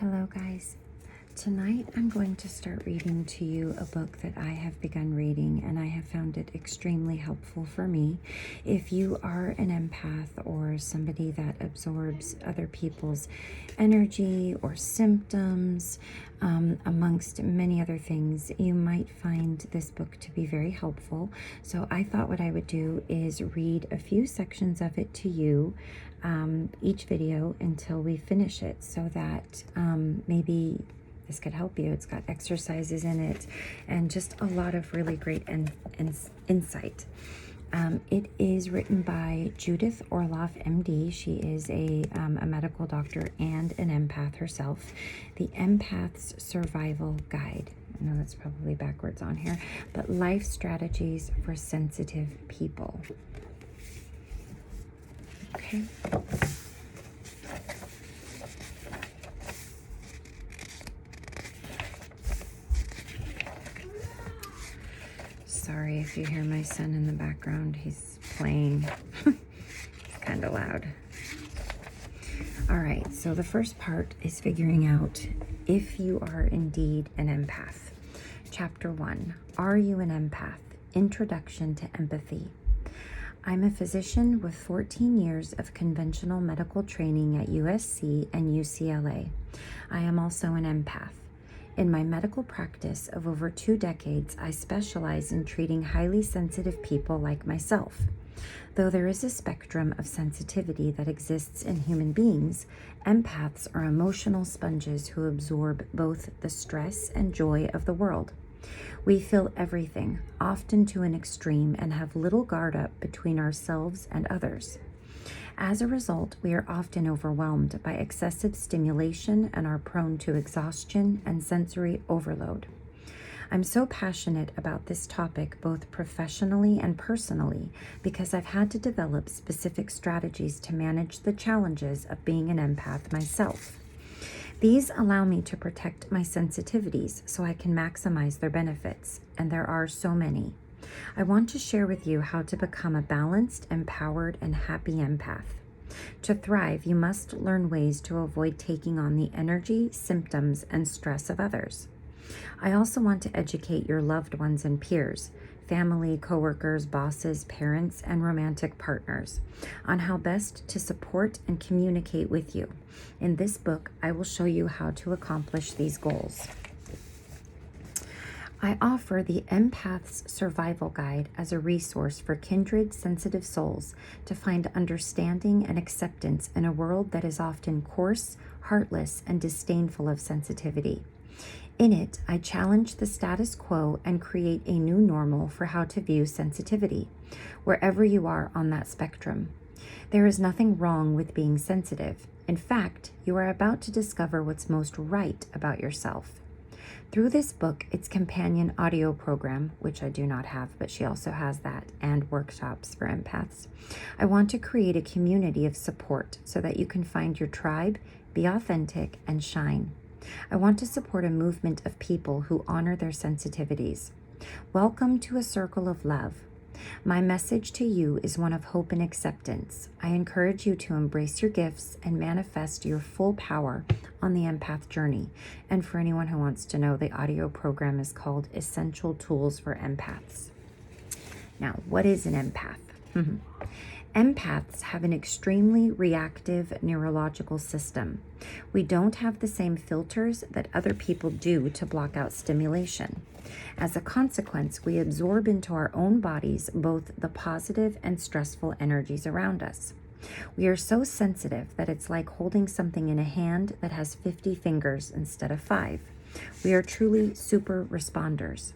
Hello guys. Tonight I'm going to start reading to you a book that I have begun reading and I have found it extremely helpful for me. If you are an empath or somebody that absorbs other people's energy or symptoms, amongst many other things, you might find this book to be very helpful. So I thought what I would do is read a few sections of it to you each video until we finish it, so that maybe this could help you. It's got exercises in it and just a lot of really great insight. It is written by Judith Orloff MD. She is a medical doctor and an empath herself. The Empaths Survival Guide. I know that's probably backwards on here, but life strategies for sensitive people. Okay. Sorry if you hear my son in the background. He's playing. It's kind of loud. All right, so the first part is figuring out if you are indeed an empath. Chapter 1, Are You an Empath? Introduction to Empathy. I'm a physician with 14 years of conventional medical training at USC and UCLA. I am also an empath. In my medical practice of over 2 decades, I specialize in treating highly sensitive people like myself. Though there is a spectrum of sensitivity that exists in human beings, empaths are emotional sponges who absorb both the stress and joy of the world. We feel everything, often to an extreme, and have little guard up between ourselves and others. As a result, we are often overwhelmed by excessive stimulation and are prone to exhaustion and sensory overload. I'm so passionate about this topic both professionally and personally because I've had to develop specific strategies to manage the challenges of being an empath myself. These allow me to protect my sensitivities so I can maximize their benefits, and there are so many. I want to share with you how to become a balanced, empowered, and happy empath. To thrive, you must learn ways to avoid taking on the energy, symptoms, and stress of others. I also want to educate your loved ones and peers, family, coworkers, bosses, parents, and romantic partners on how best to support and communicate with you. In this book, I will show you how to accomplish these goals. I offer the Empaths Survival Guide as a resource for kindred sensitive souls to find understanding and acceptance in a world that is often coarse, heartless, and disdainful of sensitivity. In it, I challenge the status quo and create a new normal for how to view sensitivity, wherever you are on that spectrum. There is nothing wrong with being sensitive. In fact, you are about to discover what's most right about yourself. Through this book, its companion audio program, which I do not have, but she also has that, and workshops for empaths, I want to create a community of support so that you can find your tribe, be authentic, and shine. I want to support a movement of people who honor their sensitivities. Welcome to a circle of love. My message to you is one of hope and acceptance. I encourage you to embrace your gifts and manifest your full power on the empath journey. And for anyone who wants to know, the audio program is called Essential Tools for Empaths. Now, what is an empath? Empaths have an extremely reactive neurological system. We don't have the same filters that other people do to block out stimulation. As a consequence, we absorb into our own bodies both the positive and stressful energies around us. We are so sensitive that it's like holding something in a hand that has 50 fingers instead of 5. We are truly super responders.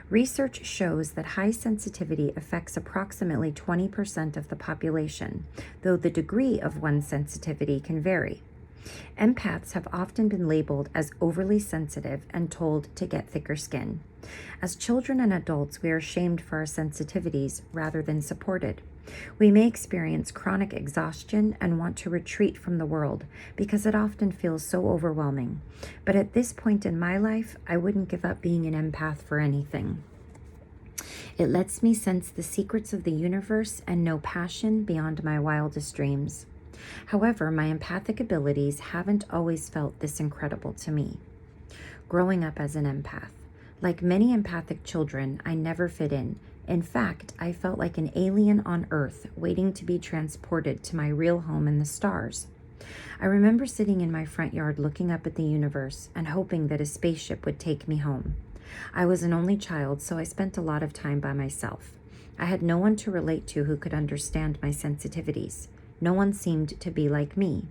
Research shows that high sensitivity affects approximately 20% of the population, though the degree of one's sensitivity can vary. Empaths have often been labeled as overly sensitive and told to get thicker skin. As children and adults, we are shamed for our sensitivities rather than supported. We may experience chronic exhaustion and want to retreat from the world because it often feels so overwhelming. But at this point in my life, I wouldn't give up being an empath for anything. It lets me sense the secrets of the universe and know passion beyond my wildest dreams. However, my empathic abilities haven't always felt this incredible to me. Growing up as an empath, like many empathic children, I never fit in. In fact, I felt like an alien on Earth waiting to be transported to my real home in the stars. I remember sitting in my front yard looking up at the universe and hoping that a spaceship would take me home. I was an only child, so I spent a lot of time by myself. I had no one to relate to who could understand my sensitivities. No one seemed to be like me.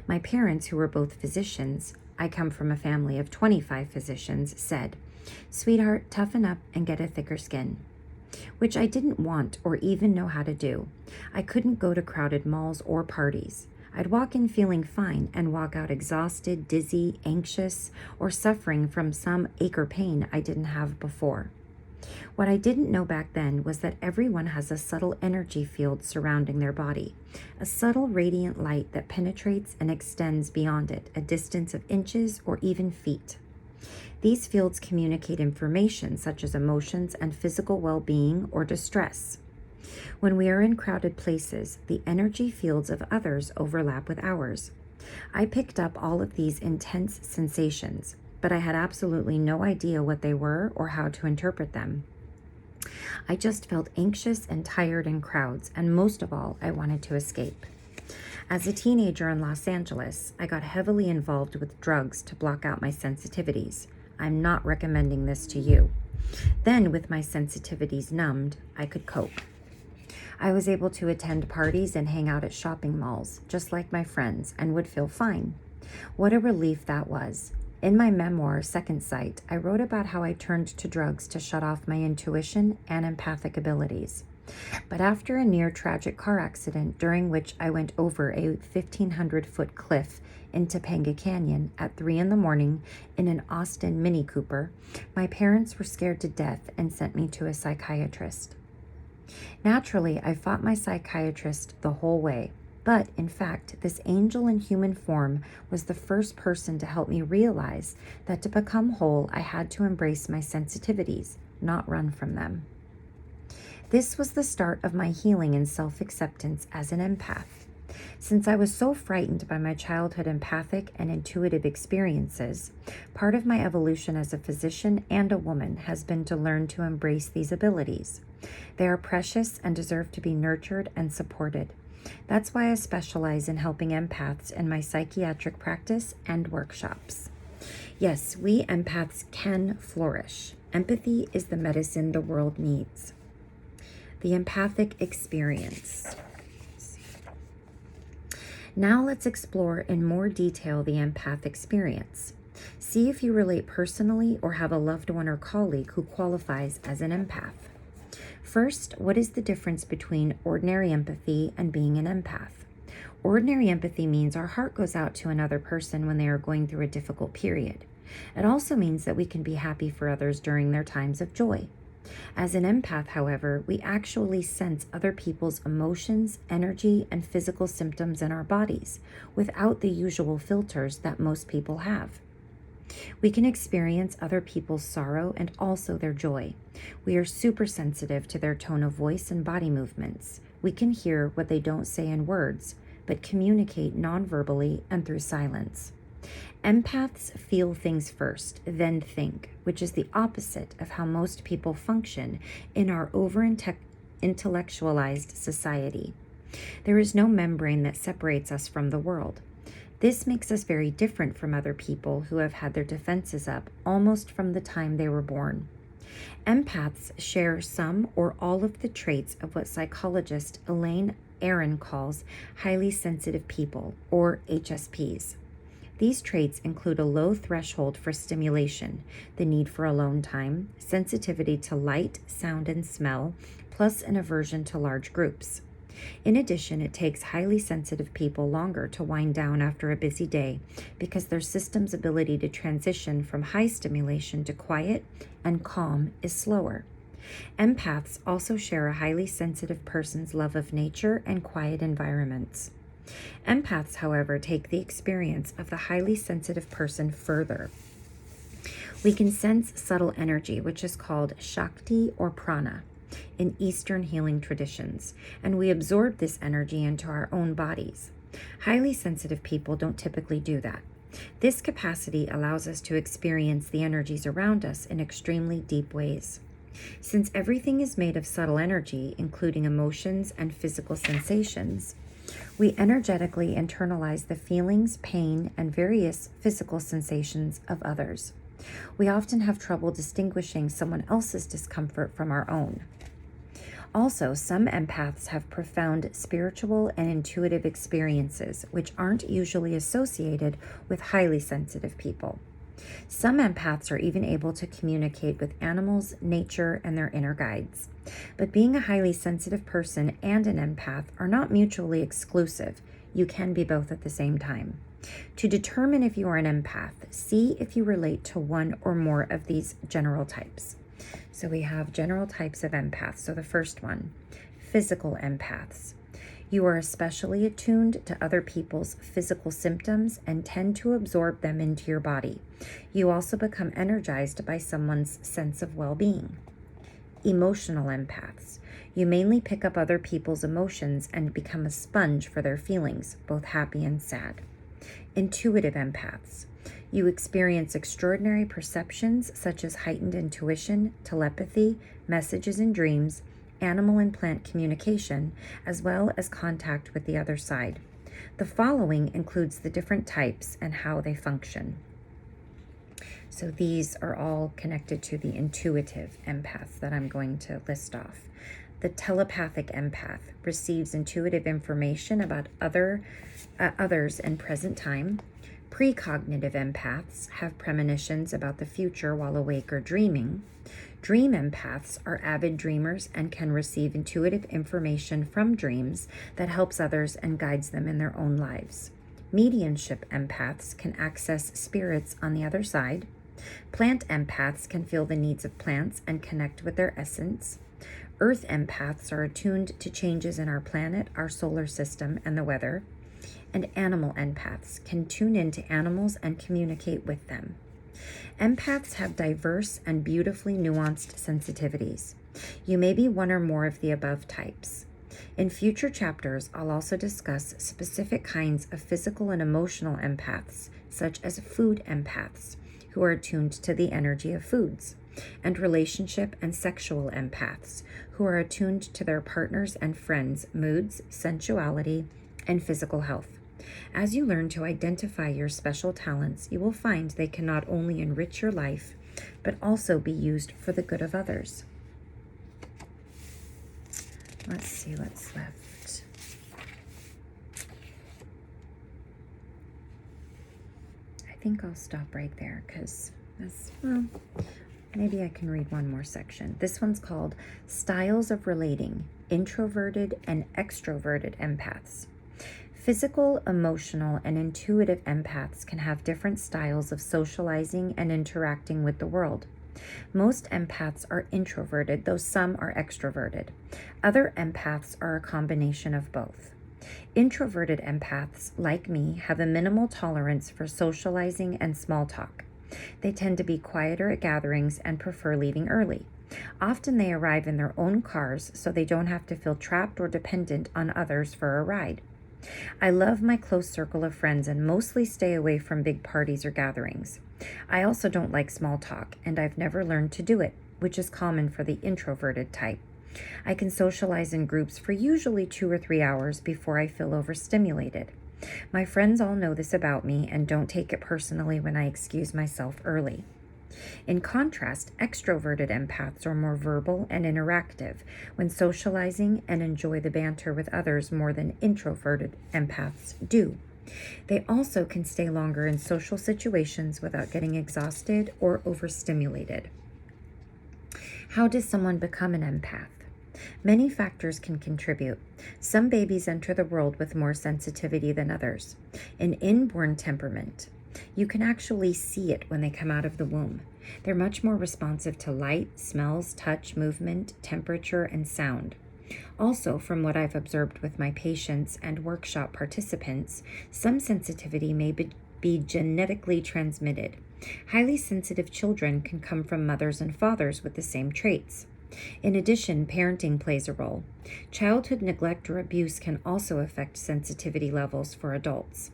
My parents, who were both physicians, I come from a family of 25 physicians, said, "Sweetheart, toughen up and get a thicker skin," which I didn't want or even know how to do. I couldn't go to crowded malls or parties. I'd walk in feeling fine and walk out exhausted, dizzy, anxious, or suffering from some ache or pain I didn't have before. What I didn't know back then was that everyone has a subtle energy field surrounding their body, a subtle radiant light that penetrates and extends beyond it, a distance of inches or even feet. These fields communicate information such as emotions and physical well-being or distress. When we are in crowded places, the energy fields of others overlap with ours. I picked up all of these intense sensations, but I had absolutely no idea what they were or how to interpret them. I just felt anxious and tired in crowds, and most of all, I wanted to escape. As a teenager in Los Angeles, I got heavily involved with drugs to block out my sensitivities. I'm not recommending this to you. Then, with my sensitivities numbed, I could cope. I was able to attend parties and hang out at shopping malls, just like my friends, and would feel fine. What a relief that was. In my memoir, Second Sight, I wrote about how I turned to drugs to shut off my intuition and empathic abilities. But after a near tragic car accident during which I went over a 1,500-foot cliff in Topanga Canyon at 3 a.m. in an Austin Mini Cooper, my parents were scared to death and sent me to a psychiatrist. Naturally, I fought my psychiatrist the whole way. But, in fact, this angel in human form was the first person to help me realize that to become whole, I had to embrace my sensitivities, not run from them. This was the start of my healing and self-acceptance as an empath. Since I was so frightened by my childhood empathic and intuitive experiences, part of my evolution as a physician and a woman has been to learn to embrace these abilities. They are precious and deserve to be nurtured and supported. That's why I specialize in helping empaths in my psychiatric practice and workshops. Yes, we empaths can flourish. Empathy is the medicine the world needs. The empathic experience. Now let's explore in more detail the empath experience. See if you relate personally or have a loved one or colleague who qualifies as an empath. First, what is the difference between ordinary empathy and being an empath? Ordinary empathy means our heart goes out to another person when they are going through a difficult period. It also means that we can be happy for others during their times of joy. As an empath, however, we actually sense other people's emotions, energy, and physical symptoms in our bodies without the usual filters that most people have. We can experience other people's sorrow and also their joy. We are super sensitive to their tone of voice and body movements. We can hear what they don't say in words, but communicate non-verbally and through silence. Empaths feel things first, then think, which is the opposite of how most people function in our over-intellectualized society. There is no membrane that separates us from the world. This makes us very different from other people who have had their defenses up almost from the time they were born. Empaths share some or all of the traits of what psychologist Elaine Aron calls highly sensitive people, or HSPs. These traits include a low threshold for stimulation, the need for alone time, sensitivity to light, sound, and smell, plus an aversion to large groups. In addition, it takes highly sensitive people longer to wind down after a busy day because their system's ability to transition from high stimulation to quiet and calm is slower. Empaths also share a highly sensitive person's love of nature and quiet environments. Empaths, however, take the experience of the highly sensitive person further. We can sense subtle energy, which is called Shakti or Prana in Eastern healing traditions, and we absorb this energy into our own bodies. Highly sensitive people don't typically do that. This capacity allows us to experience the energies around us in extremely deep ways. Since everything is made of subtle energy, including emotions and physical sensations, we energetically internalize the feelings, pain, and various physical sensations of others. We often have trouble distinguishing someone else's discomfort from our own. Also, some empaths have profound spiritual and intuitive experiences, which aren't usually associated with highly sensitive people. Some empaths are even able to communicate with animals, nature, and their inner guides. But being a highly sensitive person and an empath are not mutually exclusive. You can be both at the same time. To determine if you are an empath, see if you relate to one or more of these general types. So we have general types of empaths. So the first one, physical empaths. You are especially attuned to other people's physical symptoms and tend to absorb them into your body. You also become energized by someone's sense of well-being. Emotional empaths. You mainly pick up other people's emotions and become a sponge for their feelings, both happy and sad. Intuitive empaths. You experience extraordinary perceptions such as heightened intuition, telepathy, messages in dreams, animal and plant communication, as well as contact with the other side. The following includes the different types and how they function. So these are all connected to the intuitive empaths that I'm going to list off. The telepathic empath receives intuitive information about others in present time. Precognitive empaths have premonitions about the future while awake or dreaming. Dream empaths are avid dreamers and can receive intuitive information from dreams that helps others and guides them in their own lives. Mediumship empaths can access spirits on the other side. Plant empaths can feel the needs of plants and connect with their essence. Earth empaths are attuned to changes in our planet, our solar system, and the weather. And animal empaths can tune into animals and communicate with them. Empaths have diverse and beautifully nuanced sensitivities. You may be one or more of the above types. In future chapters, I'll also discuss specific kinds of physical and emotional empaths, such as food empaths, who are attuned to the energy of foods, and relationship and sexual empaths, who are attuned to their partners and friends' moods, sensuality, and physical health. As you learn to identify your special talents, you will find they can not only enrich your life, but also be used for the good of others. Let's see what's left. I think I'll stop right there because maybe I can read one more section. This one's called Styles of Relating, Introverted and Extroverted Empaths. Physical, emotional, and intuitive empaths can have different styles of socializing and interacting with the world. Most empaths are introverted, though some are extroverted. Other empaths are a combination of both. Introverted empaths, like me, have a minimal tolerance for socializing and small talk. They tend to be quieter at gatherings and prefer leaving early. Often they arrive in their own cars so they don't have to feel trapped or dependent on others for a ride. I love my close circle of friends and mostly stay away from big parties or gatherings. I also don't like small talk, and I've never learned to do it, which is common for the introverted type. I can socialize in groups for usually 2 or 3 hours before I feel overstimulated. My friends all know this about me and don't take it personally when I excuse myself early. In contrast, extroverted empaths are more verbal and interactive when socializing and enjoy the banter with others more than introverted empaths do. They also can stay longer in social situations without getting exhausted or overstimulated. How does someone become an empath? Many factors can contribute. Some babies enter the world with more sensitivity than others. An inborn temperament. You can actually see it when they come out of the womb. They're much more responsive to light, smells, touch, movement, temperature, and sound. Also, from what I've observed with my patients and workshop participants, some sensitivity may be genetically transmitted. Highly sensitive children can come from mothers and fathers with the same traits. In addition, parenting plays a role. Childhood neglect or abuse can also affect sensitivity levels for adults.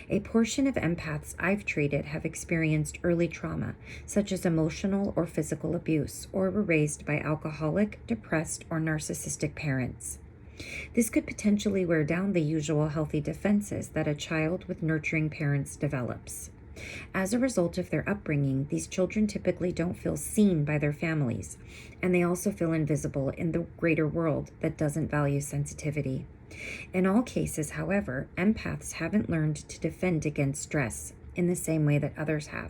A portion of empaths I've treated have experienced early trauma, such as emotional or physical abuse, or were raised by alcoholic, depressed, or narcissistic parents. This could potentially wear down the usual healthy defenses that a child with nurturing parents develops. As a result of their upbringing, these children typically don't feel seen by their families, and they also feel invisible in the greater world that doesn't value sensitivity. In all cases, however, empaths haven't learned to defend against stress in the same way that others have.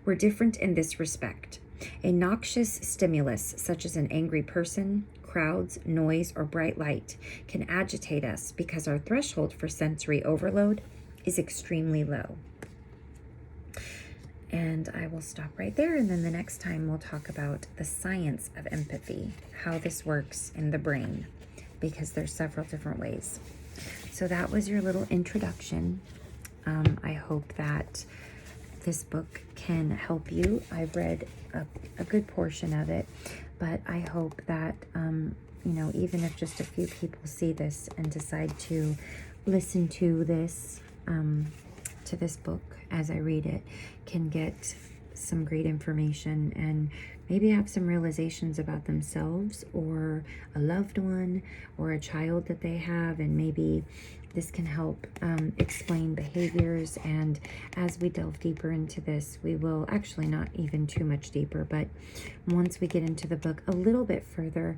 We're different in this respect. A noxious stimulus, such as an angry person, crowds, noise, or bright light, can agitate us because our threshold for sensory overload is extremely low. And I will stop right there, and then the next time we'll talk about the science of empathy, how this works in the brain, because there's several different ways. So that was your little introduction. I hope that this book can help you. I've read a good portion of it, but I hope that, even if just a few people see this and decide to listen to this book as I read it, can get some great information and maybe have some realizations about themselves or a loved one or a child that they have, and maybe this can help explain behaviors. And as we delve deeper into this, we will actually not even too much deeper, but once we get into the book a little bit further,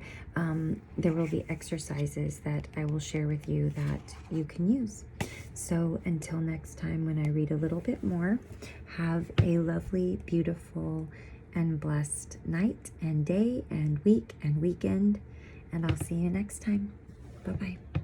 there will be exercises that I will share with you that you can use. So until next time, when I read a little bit more, have a lovely, beautiful, and blessed night and day and week and weekend, and I'll see you next time. Bye-bye.